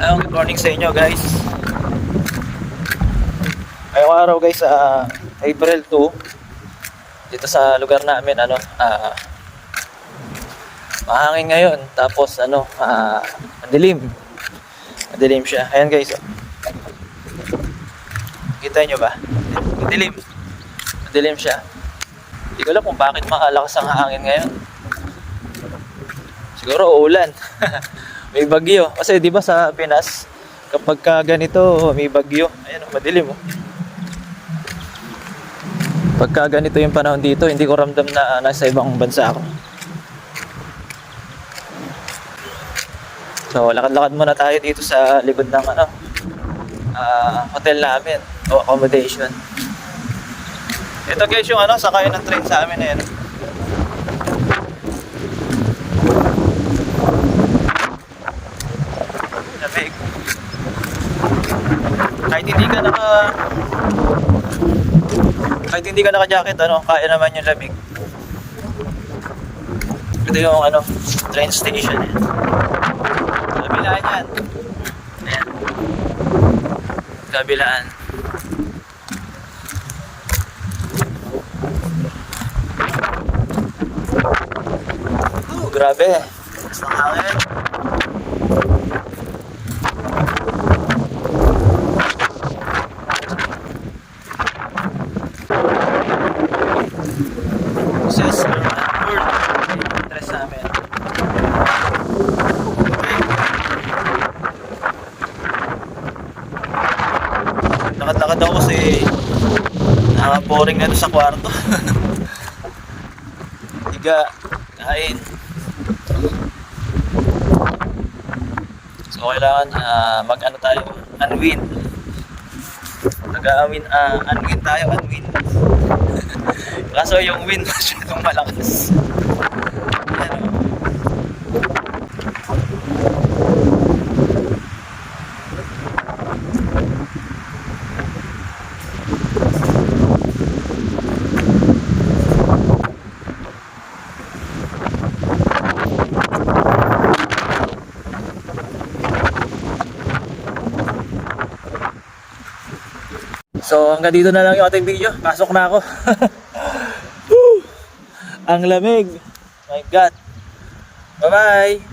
Good morning sa inyo guys. Ngayong araw guys, April 2. Dito sa lugar namin, mahangin ngayon. Tapos madilim. Madilim siya. Ayan guys. Kita nyo ba? Madilim. Madilim siya. Hindi ko alam kung bakit malakas ang hangin ngayon. Siguro ulan. May bagyo. Kasi di ba sa Pinas, kapag ka ganito, may bagyo. Ayan, madilim oh. Pagka ganito yung panahon dito, hindi ko ramdam na nasa ibang bansa ako. So, lakad-lakad muna tayo dito sa likod ng hotel namin o accommodation. Ito guys yung sakay ng train sa amin na yan. Lamig. Kahit hindi ka naka-jacket, kaya naman yung lamig. Ito yung train station yan. Kabilaan yan. Ayan. Kabilaan. Grabe. Mas ng hangin. Interest namin. Lakad-lakad ako kasi boring na ito sa kwarto. Higa, kain. So kailangan tayo, unwind. Unwind tayo, unwind. Kaso yung wind masyadong malakas. So hanggang dito na lang yung ating video. Pasok na ako. Ang lamig. My God. Bye bye.